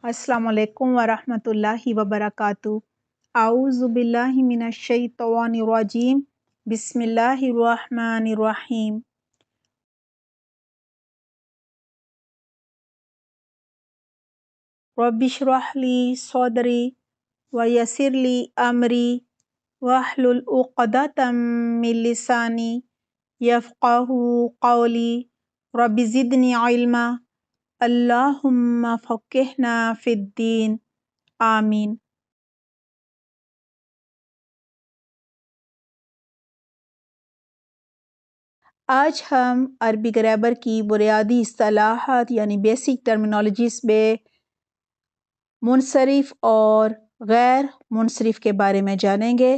अस्सलाम वालेकुम वरहमतुल्लाहि वबरकातुहू। आऊज़ु बिल्लाहि मिनश शैतानिर रजीम। बिस्मिल्लाहिर रहमानिर रहीम। रब्बिशरह ली सदरी व यस्सिर ली अमरी वहलुल उक़दतम मिन लिसानी यफ़क़हू क़ौली। रब्बि ज़िदनी इल्मा। अल्लाहुम्मा फ़क़्हिना फ़िद्दीन। आमीन। आज हम अरबी ग्रामर की बुनियादी इस्तिलाहात यानी बेसिक टर्मिनोलॉजीज़ में मुनसरिफ़ और गैर मुनसरिफ़ के बारे में जानेंगे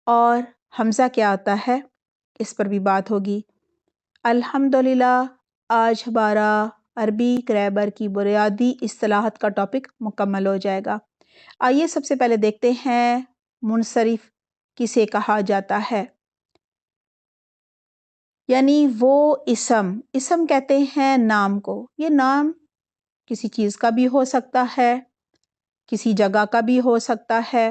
और हमज़ा क्या होता है इस पर भी बात होगी। अल्हम्दुलिल्लाह आज हमारा अरबी ग्रामर की बुनियादी इस्तिलाहात का टॉपिक मुकम्मल हो जाएगा। आइए सबसे पहले देखते हैं मुनसरिफ़ किसे कहा जाता है। यानी वो इसम कहते हैं नाम को। ये नाम किसी चीज़ का भी हो सकता है, किसी जगह का भी हो सकता है,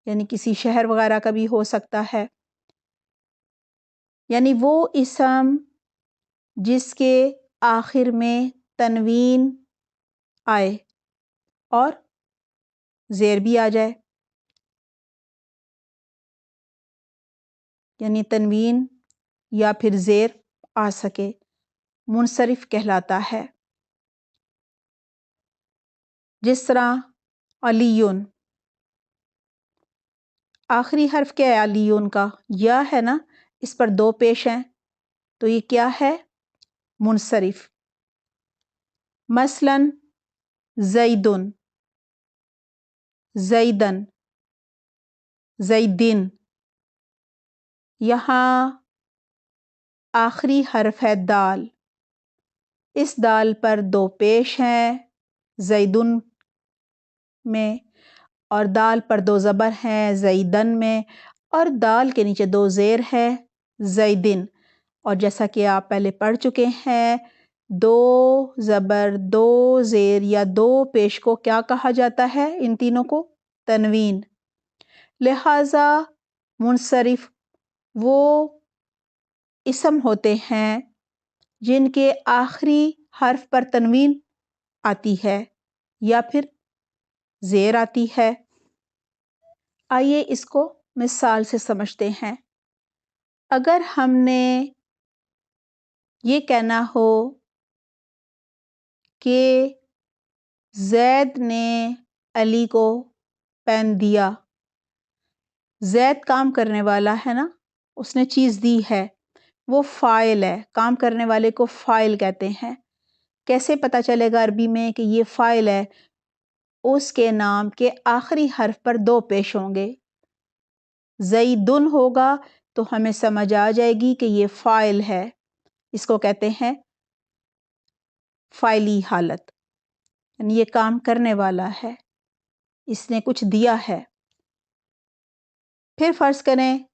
यानी किसी शहर वगैरह का भी हो सकता है। यानी वो इसम जिसके आखिर में तनवीन आए और ज़ेर भी आ जाए, यानी तनवीन या फिर ज़ेर आ सके, मुनसरिफ़ कहलाता है। जिस तरह अलीयुन, आखिरी हर्फ क्या है अलीयुन का? या है ना, इस पर दो पेश हैं, तो ये क्या है? मुनसरिफ़। मसलन ज़ैदुन, ज़ैदन, ज़ैदिन। यहाँ आखिरी हर्फ है दाल। इस दाल पर दो पेश हैं ज़ैदुन में और दाल पर दो ज़बर हैं ज़ैदन में और दाल के नीचे दो ज़ेर है ज़ैदिन। और जैसा कि आप पहले पढ़ चुके हैं, दो ज़बर, दो ज़ेर या दो पेश को क्या कहा जाता है? इन तीनों को तनवीन। लिहाजा मुनसरिफ़ वो इसम होते हैं जिनके आखिरी हर्फ पर तनवीन आती है या फिर ज़ेर आती है। आइए इसको मिसाल से समझते हैं। अगर हमने ये कहना हो कि ज़ैद ने अली को पेन दिया। ज़ैद काम करने वाला है ना, उसने चीज़ दी है, वो फ़ाइल है। काम करने वाले को फ़ाइल कहते हैं। कैसे पता चलेगा अरबी में कि ये फ़ाइल है? उसके नाम के आखिरी हर्फ पर दो पेश होंगे। ज़ैदुन होगा तो हमें समझ आ जाएगी कि ये फ़ाइल है। इसको कहते हैं फ़ाइली हालत, यानी ये काम करने वाला है, इसने कुछ दिया है। फिर फ़र्ज़ करें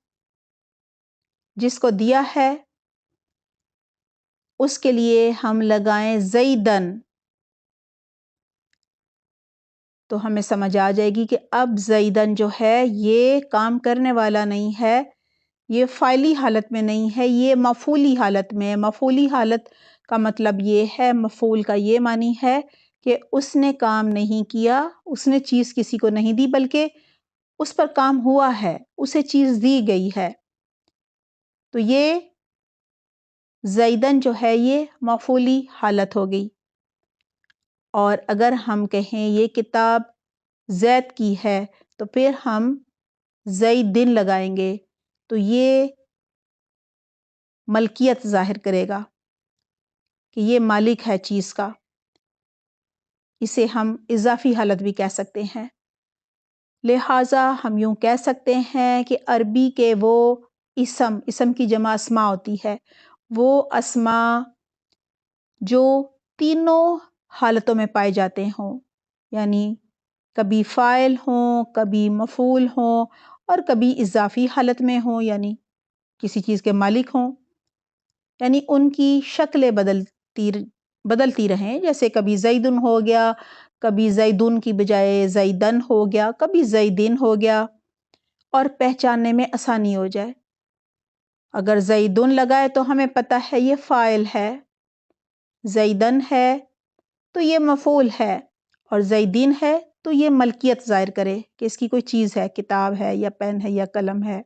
जिसको दिया है उसके लिए हम लगाएं ज़ैदन, तो हमें समझ आ जाएगी कि अब ज़ैदन जो है ये काम करने वाला नहीं है, ये फ़ाइली हालत में नहीं है, ये मफ़ूली हालत में है। मफ़ूली हालत का मतलब ये है, मफ़ूल का ये मानी है कि उसने काम नहीं किया, उसने चीज़ किसी को नहीं दी, बल्कि उस पर काम हुआ है, उसे चीज़ दी गई है। तो ये ज़ैदन जो है ये मफ़ूली हालत हो गई। और अगर हम कहें ये किताब ज़ैद की है तो फिर हम ज़ैदिन लगाएंगे, तो ये मलकियत ज़ाहिर करेगा कि ये मालिक है चीज़ का। इसे हम इज़ाफ़ी हालत भी कह सकते हैं। लिहाजा हम यूँ कह सकते हैं कि अरबी के वो इसम की जमा अस्मा होती है, वो अस्मा जो तीनों हालतों में पाए जाते हों, यानी कभी फ़ाइल हों, कभी मफ़ूल हों और कभी इज़ाफ़ी हालत में हों, यानी किसी चीज़ के मालिक हों। यानी उनकी शक्लें بدلتی رہیں، جیسے کبھی زیدن ہو گیا، کبھی زیدن کی بجائے زیدن ہو گیا، کبھی زیدن ہو گیا، اور پہچاننے میں آسانی ہو جائے۔ اگر زیدن لگائے تو ہمیں پتہ ہے یہ فاعل ہے، زیدن ہے تو یہ مفعول ہے، اور زیدین ہے تو یہ ملکیت ظاہر کرے کہ اس کی کوئی چیز ہے، کتاب ہے یا پین ہے یا قلم ہے۔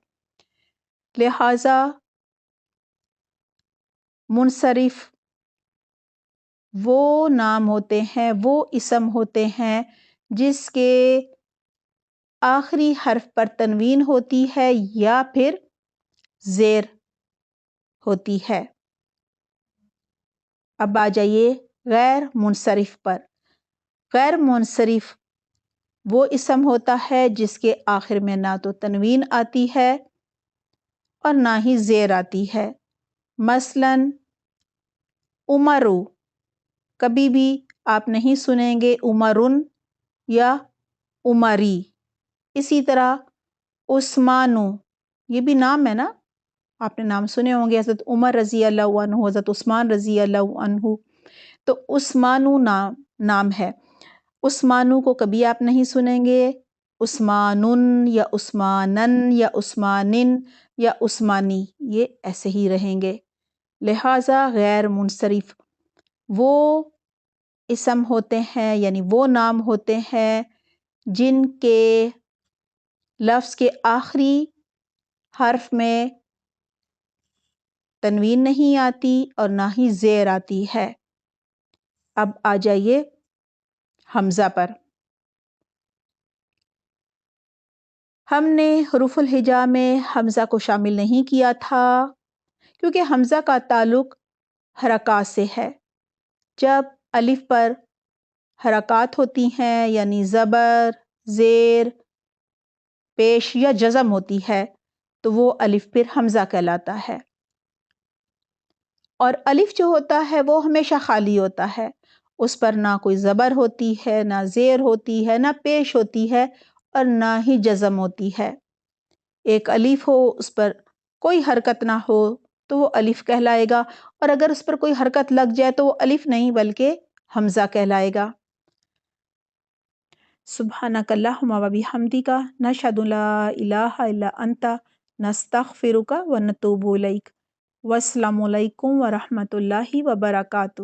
لہٰذا منصرف وہ نام ہوتے ہیں، وہ اسم ہوتے ہیں جس کے آخری حرف پر تنوین ہوتی ہے یا پھر زیر ہوتی ہے۔ اب آ جائیے غیر منصرف پر۔ غیر منصرف وہ اسم ہوتا ہے جس کے آخر میں نہ تو تنوین آتی ہے اور نہ ہی زیر آتی ہے۔ مثلاً عمرو، کبھی بھی آپ نہیں سنیں گے عمرن یا عمری۔ اسی طرح عثمانو، یہ بھی نام ہے نا، آپ نے نام سنے ہوں گے، حضرت عمر رضی اللہ عنہ، حضرت عثمان رضی اللہ عنہ، تو عثمانو نام ہے۔ عثمانو کو کبھی آپ نہیں سنیں گے عثمانن یا عثمانن یا عثمانن یا عثمانی، یہ ایسے ہی رہیں گے۔ لہٰذا غیر منصرف وہ اسم ہوتے ہیں، یعنی وہ نام ہوتے ہیں جن کے لفظ کے آخری حرف میں تنوین نہیں آتی اور نہ ہی زیر آتی ہے۔ اب آ جائیے حمزہ پر۔ ہم نے حروف الہجا میں حمزہ کو شامل نہیں کیا تھا کیونکہ حمزہ کا تعلق حرکات سے ہے۔ جب الف پر حرکات ہوتی ہیں یعنی زبر، زیر، پیش یا جزم ہوتی ہے تو وہ الف پھر حمزہ کہلاتا ہے۔ اور الف جو ہوتا ہے وہ ہمیشہ خالی ہوتا ہے، اس پر نہ کوئی زبر ہوتی ہے، نہ زیر ہوتی ہے، نہ پیش ہوتی ہے اور نہ ہی جزم ہوتی ہے۔ ایک الف ہو اس پر کوئی حرکت نہ ہو تو وہ الف کہلائے گا، اور اگر اس پر کوئی حرکت لگ جائے تو وہ الف نہیں بلکہ حمزہ کہلائے گا۔ سبحانک اللہم و بحمدک، نشہد لا الہ الا انت، نستغفرک و نتوب الیک۔ والسلام علیکم ورحمۃ اللہ وبرکاتہ۔